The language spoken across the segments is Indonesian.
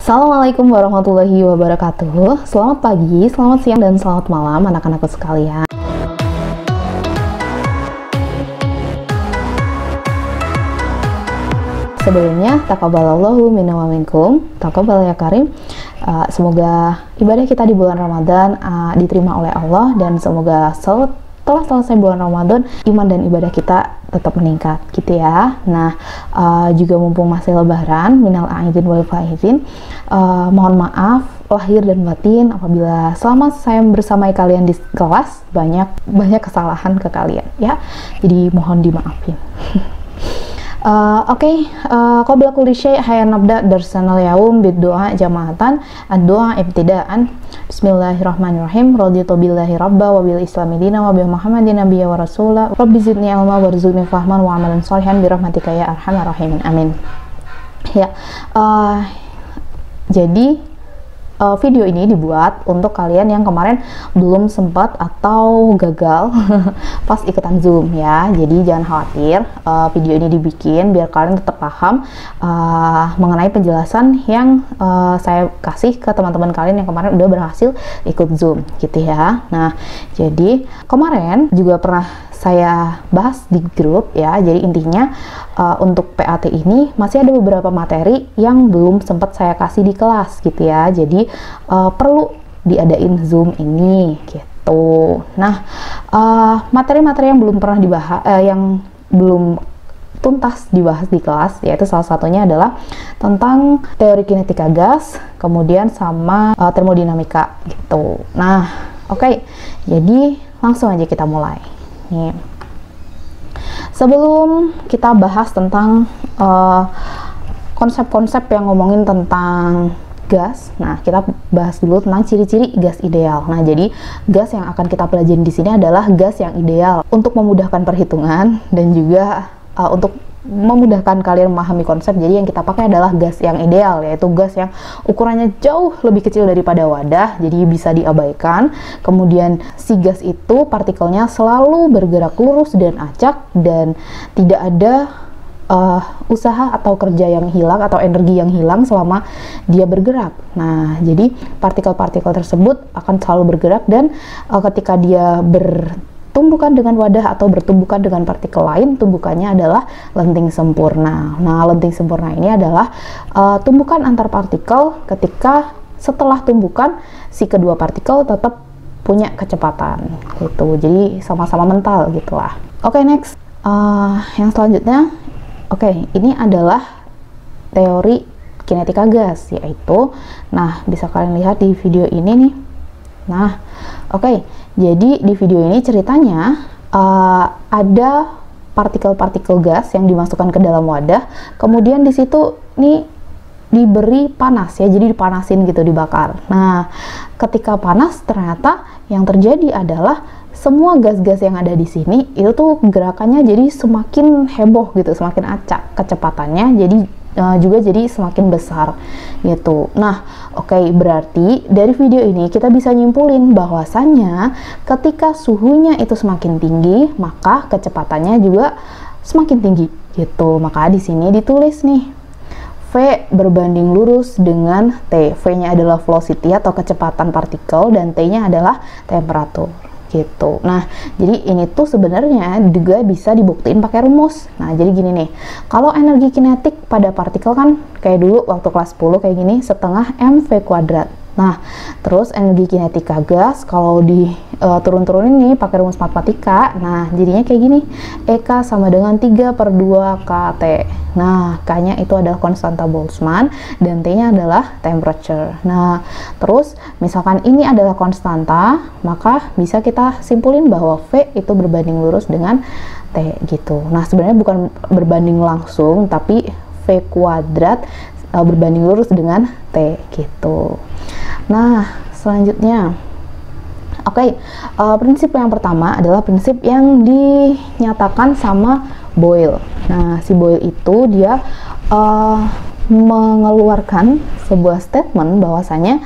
Assalamualaikum warahmatullahi wabarakatuh. Selamat pagi, selamat siang, dan selamat malam anak-anakku sekalian. Sebelumnya, taqabbalallahu minna wa minkum, taqabbal ya karim. Semoga ibadah kita di bulan Ramadan diterima oleh Allah, dan semoga setelah selesai bulan Ramadan, iman dan ibadah kita tetap meningkat, gitu ya. Nah, juga mumpung masih lebaran, minal aidin wal faizin, mohon maaf lahir dan batin apabila selama saya bersamai kalian di kelas banyak kesalahan ke kalian, ya. Jadi mohon dimaafin. Oke, qabla kulli syai' hayya nabda darsanal yaum bid-du'a jama'atan ad-du'a ibtida'an. Bismillahirrahmanirrahim. Raditu billahi rabba wa bil islami dina wa bi Muhammadin nabiyya wa rasula. Rabbi zidni ilma warzuqni fahman wa amalan sholihan bi rahmatika ya arhamar rahimin. Amin. Ya. Jadi video ini dibuat untuk kalian yang kemarin belum sempat atau gagal pas ikutan Zoom, ya. Jadi jangan khawatir, video ini dibikin biar kalian tetap paham mengenai penjelasan yang saya kasih ke teman-teman kalian yang kemarin udah berhasil ikut Zoom, gitu ya. Nah, jadi kemarin juga pernah saya bahas di grup, ya. Jadi intinya untuk PAT ini masih ada beberapa materi yang belum sempat saya kasih di kelas, gitu ya. Jadi perlu diadain Zoom ini, gitu. Nah, materi-materi yang belum pernah dibahas, yang belum tuntas dibahas di kelas, yaitu salah satunya adalah tentang teori kinetika gas, kemudian sama termodinamika, gitu. Nah, oke, jadi langsung aja kita mulai. Nih. Sebelum kita bahas tentang konsep-konsep yang ngomongin tentang gas, nah kita bahas dulu tentang ciri-ciri gas ideal. Nah, jadi gas yang akan kita pelajari di sini adalah gas yang ideal untuk memudahkan perhitungan dan juga untuk memudahkan kalian memahami konsep. Jadi yang kita pakai adalah gas yang ideal, yaitu gas yang ukurannya jauh lebih kecil daripada wadah, jadi bisa diabaikan. Kemudian si gas itu partikelnya selalu bergerak lurus dan acak, dan tidak ada usaha atau kerja yang hilang atau energi yang hilang selama dia bergerak. Nah, jadi partikel-partikel tersebut akan selalu bergerak, dan ketika dia tumbukan dengan wadah atau bertumbukan dengan partikel lain, tumbukannya adalah lenting sempurna. Nah, lenting sempurna ini adalah tumbukan antar partikel ketika setelah tumbukan si kedua partikel tetap punya kecepatan, gitu. Jadi sama-sama mental, gitulah. Oke, next. Yang selanjutnya, ini adalah teori kinetika gas, yaitu, nah, bisa kalian lihat di video ini nih. Nah, jadi di video ini ceritanya ada partikel-partikel gas yang dimasukkan ke dalam wadah, kemudian di situ nih diberi panas, ya, jadi dipanasin gitu, dibakar. Nah, ketika panas ternyata yang terjadi adalah semua gas-gas yang ada di sini itu tuh gerakannya jadi semakin heboh gitu, semakin acak kecepatannya, jadi juga jadi semakin besar, gitu. Nah, berarti dari video ini kita bisa nyimpulin bahwasannya ketika suhunya itu semakin tinggi, maka kecepatannya juga semakin tinggi, gitu. Maka di sini ditulis nih, V berbanding lurus dengan T. V-nya adalah velocity atau kecepatan partikel, dan T-nya adalah temperatur, gitu. Nah, jadi ini tuh sebenarnya juga bisa dibuktiin pakai rumus. Nah, jadi gini nih, kalau energi kinetik pada partikel kan kayak dulu waktu kelas 10 kayak gini, setengah mv kuadrat. Nah, terus energi kinetika gas kalau turun-turunin nih pakai rumus matematika, nah jadinya kayak gini, EK sama dengan 3/2 kT. Nah, K-nya itu adalah konstanta Boltzmann, dan T-nya adalah temperature. Nah, terus misalkan ini adalah konstanta, maka bisa kita simpulin bahwa V itu berbanding lurus dengan T, gitu. Nah, sebenarnya bukan berbanding langsung, tapi V kuadrat berbanding lurus dengan T, gitu. Nah, selanjutnya, prinsip yang pertama adalah prinsip yang dinyatakan sama Boyle. Nah, si Boyle itu dia mengeluarkan sebuah statement bahwasanya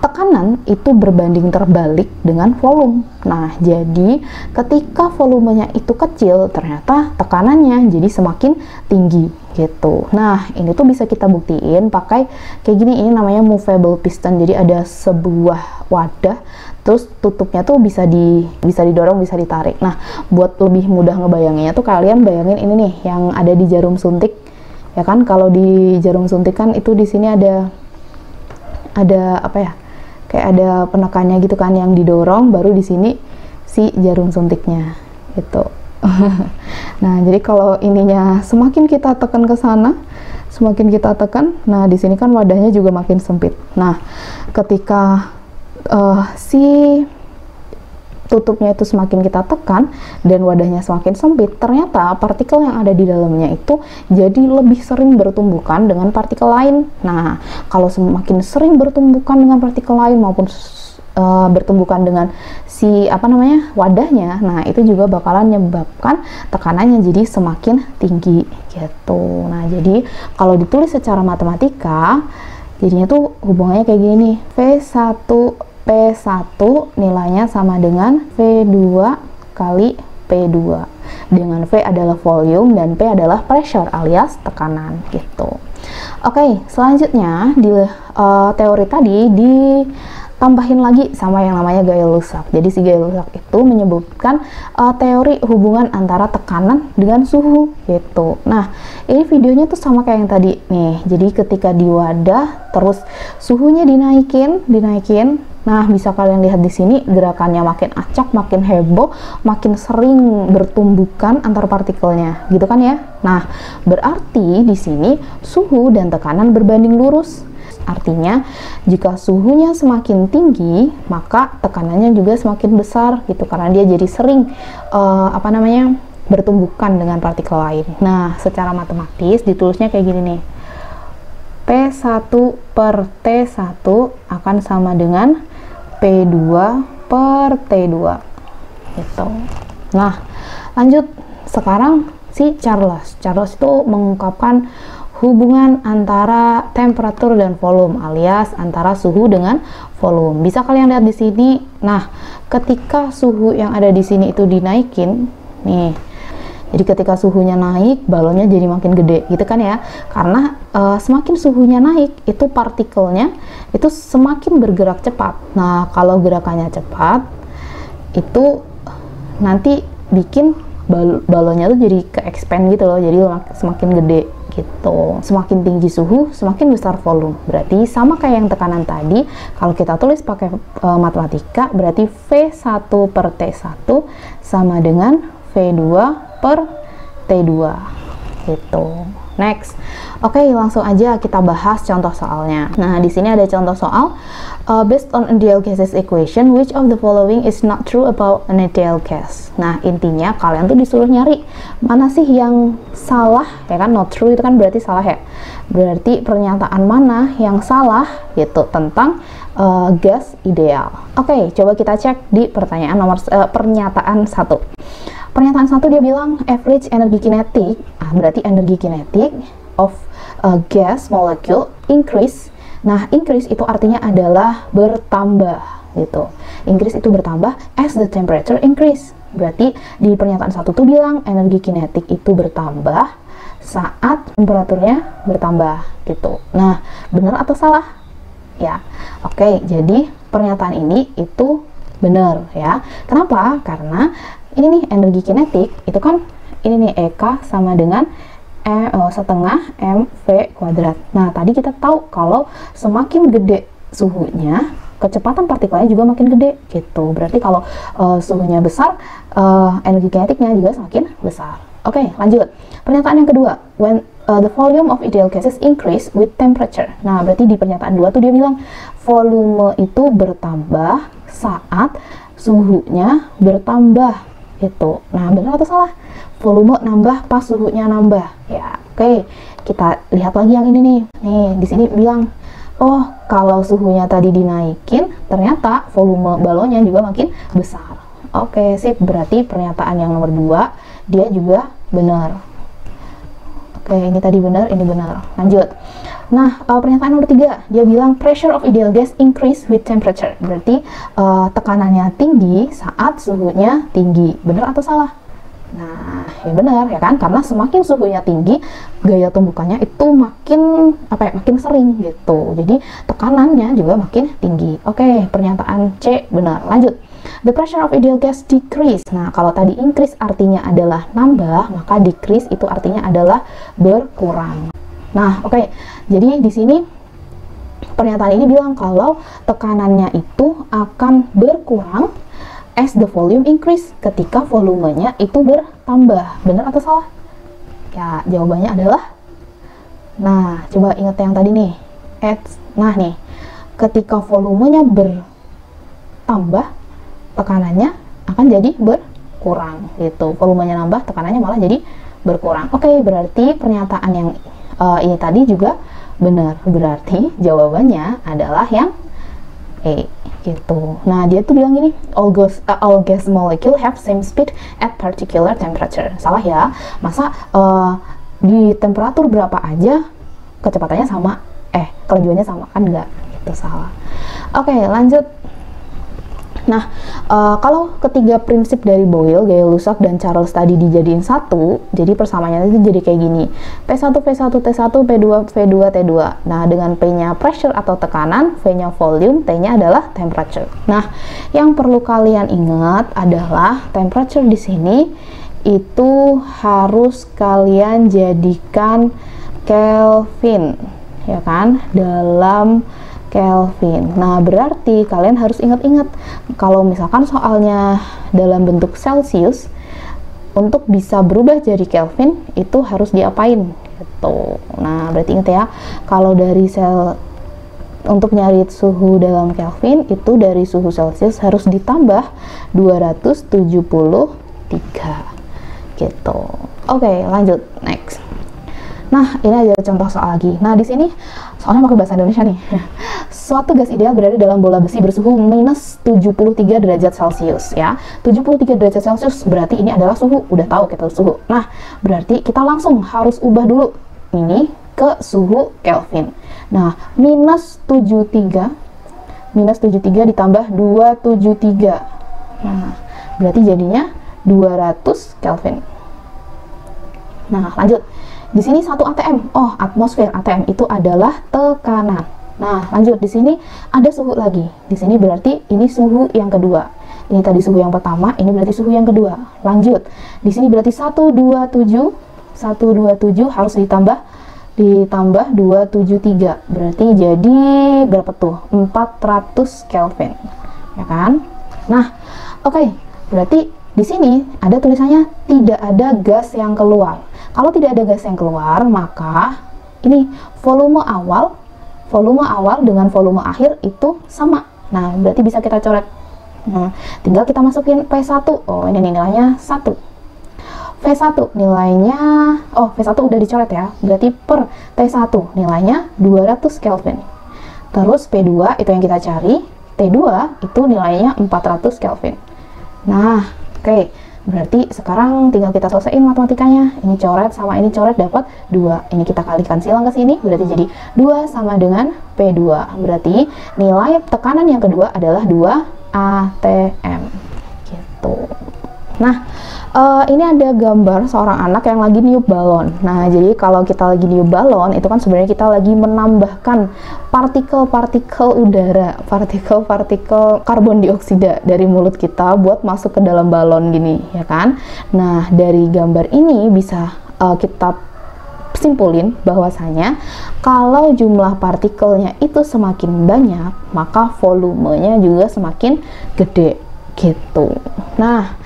tekanan itu berbanding terbalik dengan volume. Nah, jadi ketika volumenya itu kecil, ternyata tekanannya jadi semakin tinggi gitu. Nah, ini tuh bisa kita buktiin pakai kayak gini, ini namanya movable piston. Jadi ada sebuah wadah, terus tutupnya tuh bisa didorong, bisa ditarik. Nah, buat lebih mudah ngebayanginnya tuh kalian bayangin ini nih yang ada di jarum suntik. Ya kan, kalau di jarum suntik kan itu di sini ada apa ya? Kayak ada penekannya gitu kan yang didorong, baru di sini si jarum suntiknya gitu. Nah, jadi kalau ininya semakin kita tekan ke sana, semakin kita tekan, nah di sini kan wadahnya juga makin sempit. Nah, ketika si tutupnya itu semakin kita tekan dan wadahnya semakin sempit, ternyata partikel yang ada di dalamnya itu jadi lebih sering bertumbukan dengan partikel lain. Nah, kalau semakin sering bertumbukan dengan partikel lain maupun bertumbukan dengan si wadahnya, nah itu juga bakalan menyebabkan tekanannya jadi semakin tinggi gitu. Nah, jadi kalau ditulis secara matematika jadinya tuh hubungannya kayak gini nih, P1 nilainya sama dengan V2 kali P2, dengan V adalah volume dan P adalah pressure alias tekanan gitu. Oke, selanjutnya di teori tadi ditambahin lagi sama yang namanya Gay-Lussac. Jadi si Gay-Lussac itu menyebutkan teori hubungan antara tekanan dengan suhu gitu. Nah, ini videonya tuh sama kayak yang tadi nih. Jadi ketika di wadah terus suhunya dinaikin. Nah, bisa kalian lihat di sini gerakannya makin acak, makin heboh, makin sering bertumbukan antar partikelnya, gitu kan ya? Nah, berarti di sini suhu dan tekanan berbanding lurus. Artinya, jika suhunya semakin tinggi, maka tekanannya juga semakin besar gitu, karena dia jadi sering bertumbukan dengan partikel lain. Nah, secara matematis ditulisnya kayak gini nih. P1 per T1 akan sama dengan P2 per T2 gitu. Nah, lanjut. Sekarang si Charles itu mengungkapkan hubungan antara temperatur dan volume, alias antara suhu dengan volume. Bisa kalian lihat di sini. Nah, ketika suhu yang ada di sini itu dinaikin nih, jadi ketika suhunya naik, balonnya jadi makin gede, gitu kan ya? Karena semakin suhunya naik, itu partikelnya itu semakin bergerak cepat. Nah, kalau gerakannya cepat, itu nanti bikin balonnya tuh jadi ke-expand gitu loh, jadi semakin gede gitu. Semakin tinggi suhu, semakin besar volume. Berarti sama kayak yang tekanan tadi, kalau kita tulis pakai matematika, berarti V1 per T1 sama dengan V2 per T2 gitu. Next. Oke, langsung aja kita bahas contoh soalnya. Nah, di sini ada contoh soal based on ideal gases equation, which of the following is not true about an ideal gas. Nah, intinya kalian tuh disuruh nyari mana sih yang salah, ya kan? Not true itu kan berarti salah ya. Berarti pernyataan mana yang salah gitu tentang gas ideal. Oke, coba kita cek di pernyataan 1. Pernyataan 1 dia bilang average energy kinetic, berarti energi kinetik of a gas molecule increase. Nah, increase itu artinya adalah bertambah gitu. Increase itu bertambah as the temperature increase. Berarti di pernyataan 1 tuh bilang energi kinetik itu bertambah saat temperaturnya bertambah gitu. Nah, benar atau salah? Ya. Oke, jadi pernyataan ini itu benar ya. Kenapa? Karena ini nih energi kinetik itu kan ini nih EK sama dengan setengah mv kuadrat. Nah, tadi kita tahu kalau semakin gede suhunya, kecepatan partikelnya juga makin gede gitu. Berarti kalau suhunya besar, energi kinetiknya juga semakin besar. Oke, lanjut. Pernyataan yang kedua, when the volume of ideal gases increase with temperature. Nah, berarti di pernyataan 2 tuh dia bilang volume itu bertambah saat suhunya bertambah gitu. Nah, benar atau salah? Volume nambah pas suhunya nambah. Ya, oke. Kita lihat lagi yang ini nih. Nih, di sini bilang, oh, kalau suhunya tadi dinaikin, ternyata volume balonnya juga makin besar. Oke, sip. Berarti pernyataan yang nomor 2 dia juga benar. Oke, ini tadi benar, ini benar. Lanjut. Nah, pernyataan nomor 3, dia bilang pressure of ideal gas increase with temperature. Berarti tekanannya tinggi saat suhunya tinggi. Benar atau salah? Nah, ya benar ya kan? Karena semakin suhunya tinggi, gaya tumbukannya itu makin makin sering gitu. Jadi tekanannya juga makin tinggi. Oke, pernyataan C benar. Lanjut. The pressure of ideal gas decrease. Nah, kalau tadi increase artinya adalah nambah, maka decrease itu artinya adalah berkurang. Nah, oke. Jadi di sini pernyataan ini bilang kalau tekanannya itu akan berkurang as the volume increase, ketika volumenya itu bertambah. Benar atau salah? Ya, jawabannya adalah, nah, coba ingat yang tadi nih. Nah nih, ketika volumenya bertambah, tekanannya akan jadi berkurang gitu. Volumenya nambah, tekanannya malah jadi berkurang. Oke, berarti pernyataan yang ini tadi juga benar. Berarti jawabannya adalah yang E gitu. Nah, dia tuh bilang gini, all gas molecule have same speed at particular temperature. Salah ya. Masa di temperatur berapa aja kecepatannya sama? Kelajuannya sama kan? Enggak. Itu salah. Oke, lanjut. Nah, kalau ketiga prinsip dari Boyle, Gay-Lussac, dan Charles tadi dijadiin satu, jadi persamaannya itu jadi kayak gini. P1, V1, T1, P2, V2, T2. Nah, dengan P-nya pressure atau tekanan, V-nya volume, T-nya adalah temperature. Nah, yang perlu kalian ingat adalah temperature di sini itu harus kalian jadikan Kelvin, ya kan? Dalam Kelvin. Nah, berarti kalian harus ingat-ingat kalau misalkan soalnya dalam bentuk Celsius, untuk bisa berubah jadi Kelvin itu harus diapain gitu. Nah, berarti ingat ya, kalau dari untuk nyari suhu dalam Kelvin itu dari suhu Celsius harus ditambah 273 gitu. Oke, lanjut next. Nah, ini ada contoh soal lagi. Nah, di sini soalnya pakai bahasa Indonesia nih. Suatu gas ideal berada dalam bola besi bersuhu minus 73 derajat Celcius ya. 73 derajat Celcius berarti ini adalah suhu. Udah tahu kita suhu. Nah, berarti kita langsung harus ubah dulu ini ke suhu Kelvin. Nah, minus 73 ditambah 273. Nah, berarti jadinya 200 Kelvin. Nah, lanjut. Di sini 1 atm. Oh, atmosfer. ATM itu adalah tekanan. Nah, lanjut. Di sini ada suhu lagi. Di sini berarti ini suhu yang kedua. Ini tadi suhu yang pertama, ini berarti suhu yang kedua. Lanjut. Di sini berarti 127 harus ditambah 273. Berarti jadi berapa tuh? 400 Kelvin. Ya kan? Nah, oke. Berarti di sini ada tulisannya tidak ada gas yang keluar. Kalau tidak ada gas yang keluar, maka ini volume awal dengan volume akhir itu sama. Nah, berarti bisa kita coret. Nah, tinggal kita masukin P1. Oh, ini nilainya 1. V1 nilainya, V1 udah dicoret ya. Berarti per T1 nilainya 200 Kelvin. Terus P2 itu yang kita cari. T2 itu nilainya 400 Kelvin. Nah, oke. Berarti sekarang tinggal kita selesaiin matematikanya. Ini coret sama ini coret dapat 2. Ini kita kalikan silang ke sini, berarti jadi 2 sama dengan P2. Berarti nilai tekanan yang kedua adalah 2 atm. Gitu. Nah, ini ada gambar seorang anak yang lagi niup balon. Nah, jadi kalau kita lagi niup balon, itu kan sebenarnya kita lagi menambahkan partikel-partikel udara, partikel-partikel karbon dioksida dari mulut kita buat masuk ke dalam balon gini, ya kan? Nah, dari gambar ini bisa kita simpulin bahwasanya kalau jumlah partikelnya itu semakin banyak, maka volumenya juga semakin gede, gitu. Nah,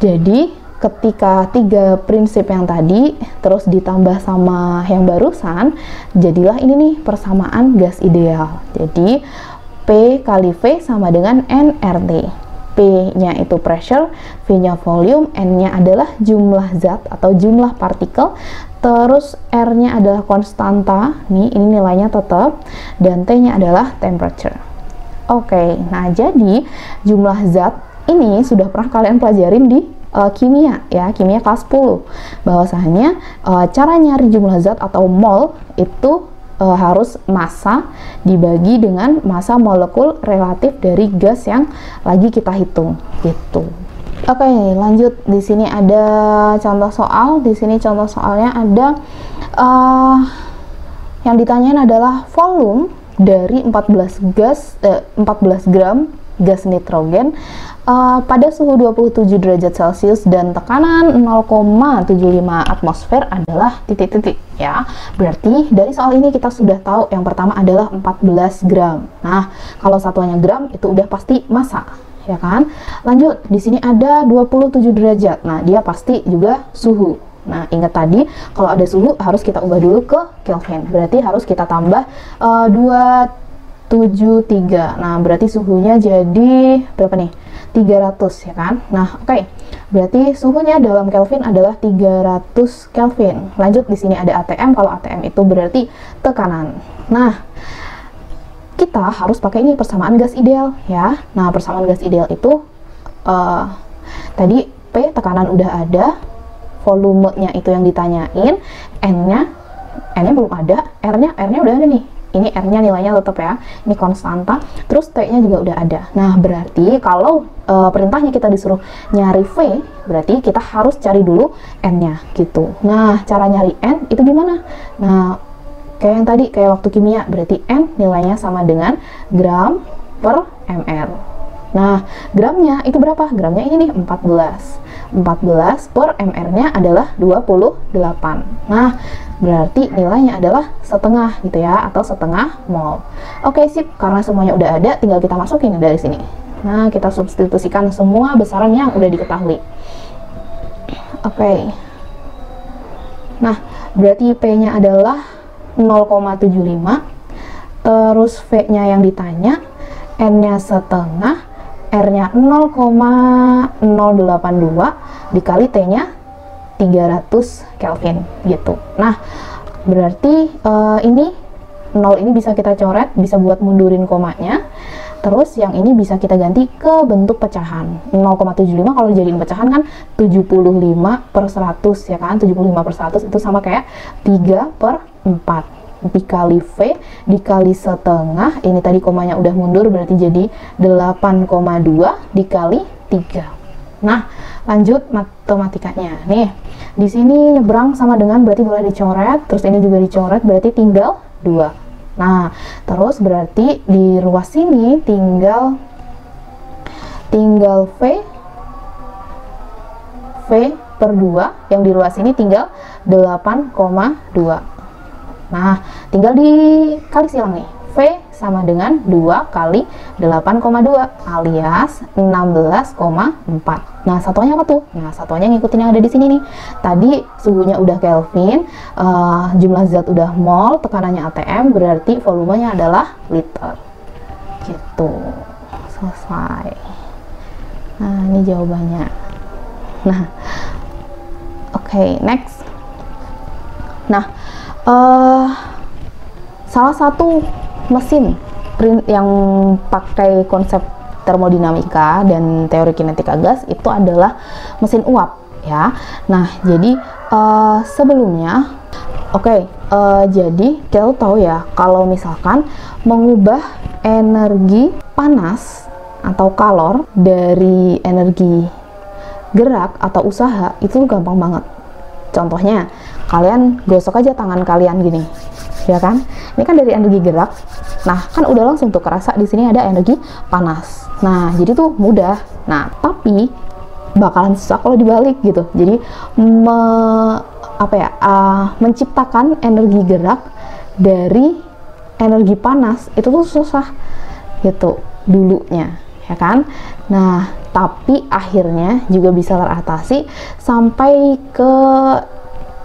jadi ketika 3 prinsip yang tadi terus ditambah sama yang barusan, jadilah ini nih persamaan gas ideal. Jadi P kali V sama dengan nRT. P-nya itu pressure, V-nya volume, N-nya adalah jumlah zat atau jumlah partikel, terus R-nya adalah konstanta, nih ini nilainya tetap, dan T-nya adalah temperature. Oke, nah jadi jumlah zat ini sudah pernah kalian pelajarin di kimia ya, kimia kelas 10, bahwasanya cara nyari jumlah zat atau mol itu harus massa dibagi dengan massa molekul relatif dari gas yang lagi kita hitung gitu. Oke, lanjut. Di sini ada contoh soal. Di sini contoh soalnya ada yang ditanyain adalah volume dari 14 gram gas nitrogen pada suhu 27 derajat Celcius dan tekanan 0,75 atmosfer adalah titik-titik ya. Berarti dari soal ini kita sudah tahu yang pertama adalah 14 gram. Nah, kalau satuannya gram itu udah pasti massa, ya kan? Lanjut, di sini ada 27 derajat. Nah, dia pasti juga suhu. Nah, ingat tadi kalau ada suhu harus kita ubah dulu ke Kelvin. Berarti harus kita tambah 273. Nah, berarti suhunya jadi berapa nih? 300 ya kan? Nah, oke. Berarti suhunya dalam Kelvin adalah 300 Kelvin. Lanjut, di sini ada ATM. Kalau ATM itu berarti tekanan. Nah, kita harus pakai ini persamaan gas ideal ya. Nah, persamaan gas ideal itu tadi P tekanan udah ada, volumenya itu yang ditanyain, N-nya belum ada, R-nya udah ada nih. Ini R-nya nilainya tetap ya, ini konstanta, terus T-nya juga udah ada. Nah, berarti kalau perintahnya kita disuruh nyari V, berarti kita harus cari dulu N-nya gitu. Nah, cara nyari N itu gimana? Nah, kayak yang tadi, kayak waktu kimia, berarti N nilainya sama dengan gram per ml. Nah, gramnya itu berapa? Gramnya ini nih, 14 per ml-nya adalah 28. Nah, berarti nilainya adalah setengah gitu ya, atau setengah mol. Oke, sip. Karena semuanya udah ada, tinggal kita masukin dari sini. Nah, kita substitusikan semua besaran yang udah diketahui. Oke. Nah, berarti P-nya adalah 0,75. Terus V-nya yang ditanya, N-nya setengah, R-nya 0,082 dikali T-nya 300 Kelvin gitu. Nah, berarti ini 0 ini bisa kita coret, bisa buat mundurin komanya. Terus yang ini bisa kita ganti ke bentuk pecahan. 0,75 kalau dijadiin pecahan kan 75 per 100 ya kan. 75 per 100 itu sama kayak 3 per 4 dikali V dikali setengah. Ini tadi komanya udah mundur, berarti jadi 8,2 dikali 3. Nah, lanjut matematikanya. Nih, di sini nyebrang sama dengan berarti boleh dicoret, terus ini juga dicoret, berarti tinggal 2. Nah, terus berarti di ruas sini tinggal V per 2, yang di ruas ini tinggal 8,2. Nah, tinggal dikali silang nih. V sama dengan 2 kali 8,2 alias 16,4. Nah, satuannya apa tuh? Nah, satuannya ngikutin yang ada di sini nih. Tadi suhunya udah Kelvin, jumlah zat udah mol, tekanannya ATM, berarti volumenya adalah liter. Gitu. Selesai. Nah, ini jawabannya. Nah, oke, next. Nah, salah satu mesin yang pakai konsep termodinamika dan teori kinetika gas itu adalah mesin uap ya. Nah, jadi sebelumnya jadi kita tahu ya kalau misalkan mengubah energi panas atau kalor dari energi gerak atau usaha itu gampang banget. Contohnya, kalian gosok aja tangan kalian gini, ya kan? Ini kan dari energi gerak. Nah, kan udah langsung tuh kerasa di sini ada energi panas. Nah, jadi tuh mudah. Nah, tapi bakalan susah kalau dibalik gitu. Jadi menciptakan energi gerak dari energi panas itu tuh susah gitu dulunya, ya kan? Nah, tapi akhirnya juga bisa teratasi sampai ke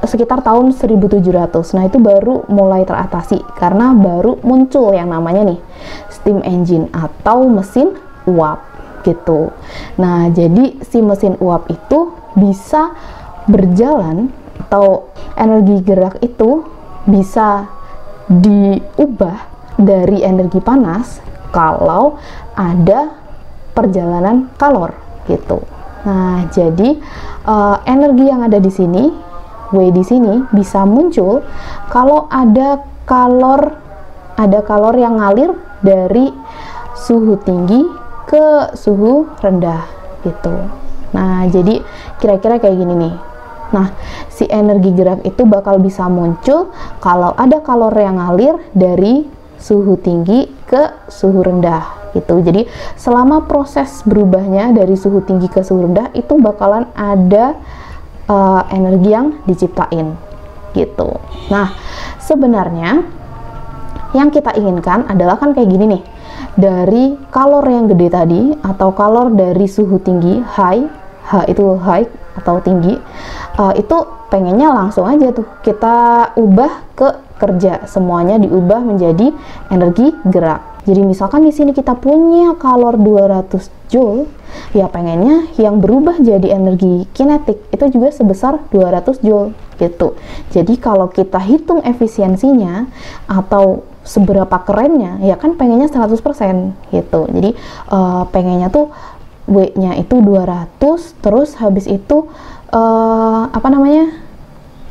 sekitar tahun 1700. Nah, itu baru mulai teratasi karena baru muncul yang namanya nih steam engine atau mesin uap gitu. Nah, jadi si mesin uap itu bisa berjalan atau energi gerak itu bisa diubah dari energi panas kalau ada perjalanan kalor gitu. Nah, jadi energi yang ada di sini, W di sini bisa muncul kalau ada kalor yang ngalir dari suhu tinggi ke suhu rendah gitu. Nah, jadi kira-kira kayak gini nih. Nah, si energi gerak itu bakal bisa muncul kalau ada kalor yang ngalir dari suhu tinggi ke suhu rendah gitu. Jadi selama proses berubahnya dari suhu tinggi ke suhu rendah itu bakalan ada energi yang diciptain gitu. Nah, sebenarnya yang kita inginkan adalah kan kayak gini nih, dari kalor yang gede tadi atau kalor dari suhu tinggi high, H itu high atau tinggi, itu pengennya langsung aja tuh kita ubah ke kerja, semuanya diubah menjadi energi gerak. Jadi misalkan di sini kita punya kalor 200 joule, ya pengennya yang berubah jadi energi kinetik itu juga sebesar 200 joule gitu. Jadi kalau kita hitung efisiensinya atau seberapa kerennya, ya kan pengennya 100% gitu. Jadi pengennya tuh W-nya itu 200, terus habis itu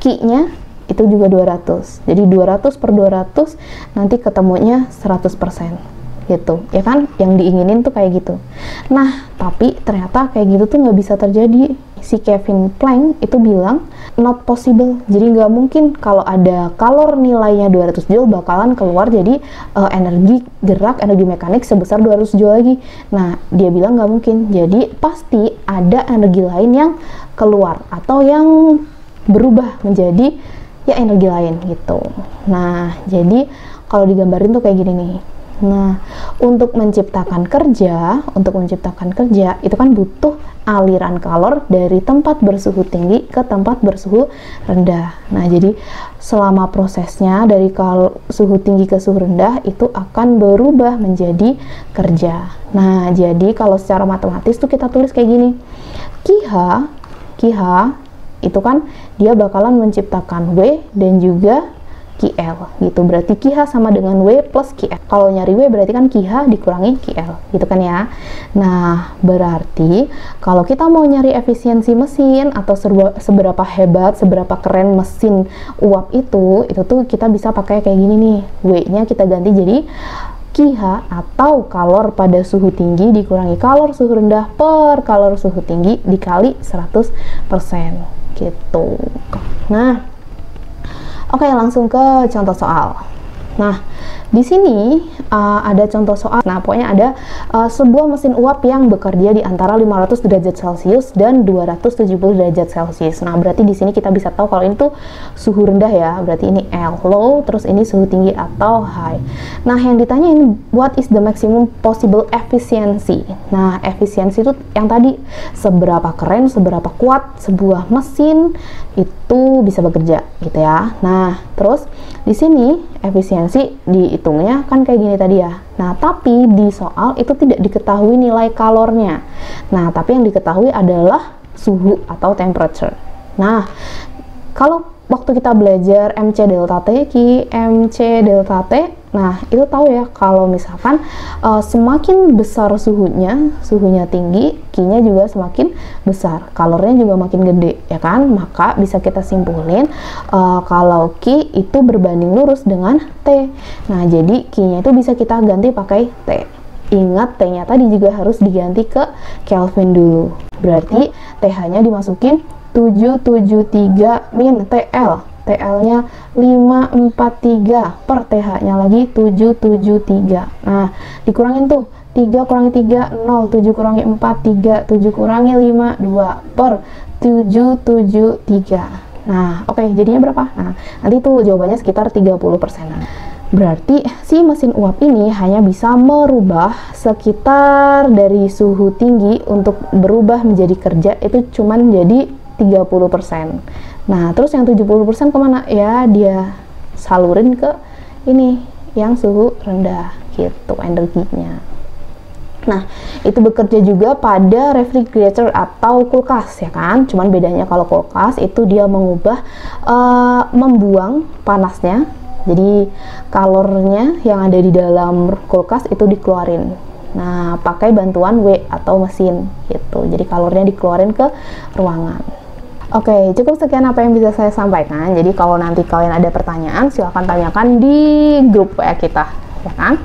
Q-nya itu juga 200. Jadi 200 per 200 nanti ketemunya 100% gitu. Ya kan? Yang diinginin tuh kayak gitu. Nah, tapi ternyata kayak gitu tuh nggak bisa terjadi. Si Kevin Planck itu bilang not possible. Jadi nggak mungkin kalau ada kalor nilainya 200 joule bakalan keluar jadi energi gerak, energi mekanik sebesar 200 joule lagi. Nah, dia bilang nggak mungkin. Jadi pasti ada energi lain yang keluar atau yang berubah menjadi ya energi lain gitu. Nah, jadi kalau digambarin tuh kayak gini nih. Nah, untuk menciptakan kerja itu kan butuh aliran kalor dari tempat bersuhu tinggi ke tempat bersuhu rendah. Nah, jadi selama prosesnya dari suhu tinggi ke suhu rendah itu akan berubah menjadi kerja. Nah, jadi kalau secara matematis tuh kita tulis kayak gini. QH itu kan dia bakalan menciptakan W dan juga QL gitu. Berarti QH sama dengan W plus QL. Kalau nyari W berarti kan QH dikurangi QL gitu kan ya. Nah, berarti kalau kita mau nyari efisiensi mesin atau seberapa hebat, seberapa keren mesin uap itu tuh kita bisa pakai kayak gini nih. W-nya kita ganti jadi QH atau kalor pada suhu tinggi dikurangi kalor suhu rendah per kalor suhu tinggi dikali 100% gitu. Nah, oke, langsung ke contoh soal. Nah, di sini ada contoh soal. Nah, pokoknya ada sebuah mesin uap yang bekerja di antara 500 derajat Celcius dan 270 derajat Celcius. Nah, berarti di sini kita bisa tahu kalau ini tuh suhu rendah ya. Berarti ini L, low, terus ini suhu tinggi atau high. Nah, yang ditanya ini what is the maximum possible efficiency. Nah, efisiensi itu yang tadi seberapa keren, seberapa kuat sebuah mesin itu bisa bekerja gitu ya. Nah, terus di sini efisiensi dihitungnya kan kayak gini tadi ya. Nah, tapi di soal itu tidak diketahui nilai kalornya. Nah, tapi yang diketahui adalah suhu atau temperature. Nah, kalau waktu kita belajar MC delta T, MC delta T, nah itu tahu ya kalau misalkan semakin besar suhunya tinggi, Q-nya juga semakin besar, kalornya juga makin gede ya kan. Maka bisa kita simpulin kalau Q itu berbanding lurus dengan T. Nah, jadi Q-nya itu bisa kita ganti pakai T. Ingat T-nya tadi juga harus diganti ke Kelvin dulu. Berarti TH-nya dimasukin 773 min TL. TL-nya 543 per TH-nya lagi 773. Nah, dikurangin tuh 3 kurangi 3, 0, 7 kurangi 4, 3, 7 kurangi 5, 2 per 773. Nah, oke, jadinya berapa? Nah, nanti tuh jawabannya sekitar 30%. Berarti si mesin uap ini hanya bisa merubah sekitar dari suhu tinggi untuk berubah menjadi kerja itu cuman jadi 30%. Nah, terus yang 70% kemana? Ya, dia salurin ke ini yang suhu rendah gitu energinya. Nah, itu bekerja juga pada refrigerator atau kulkas ya kan. Cuman bedanya kalau kulkas itu dia mengubah membuang panasnya. Jadi kalornya yang ada di dalam kulkas itu dikeluarin. Nah, pakai bantuan W atau mesin gitu. Jadi kalornya dikeluarin ke ruangan. Oke, cukup sekian apa yang bisa saya sampaikan. Jadi kalau nanti kalian ada pertanyaan, silahkan tanyakan di grup WA kita, ya kan?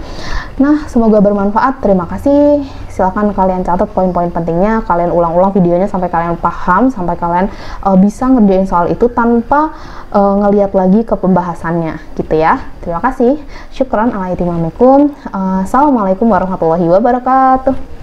Nah, semoga bermanfaat. Terima kasih. Silahkan kalian catat poin-poin pentingnya, kalian ulang-ulang videonya sampai kalian paham, sampai kalian bisa ngerjain soal itu tanpa ngelihat lagi ke pembahasannya, gitu ya. Terima kasih. Syukran. Assalamualaikum warahmatullahi wabarakatuh.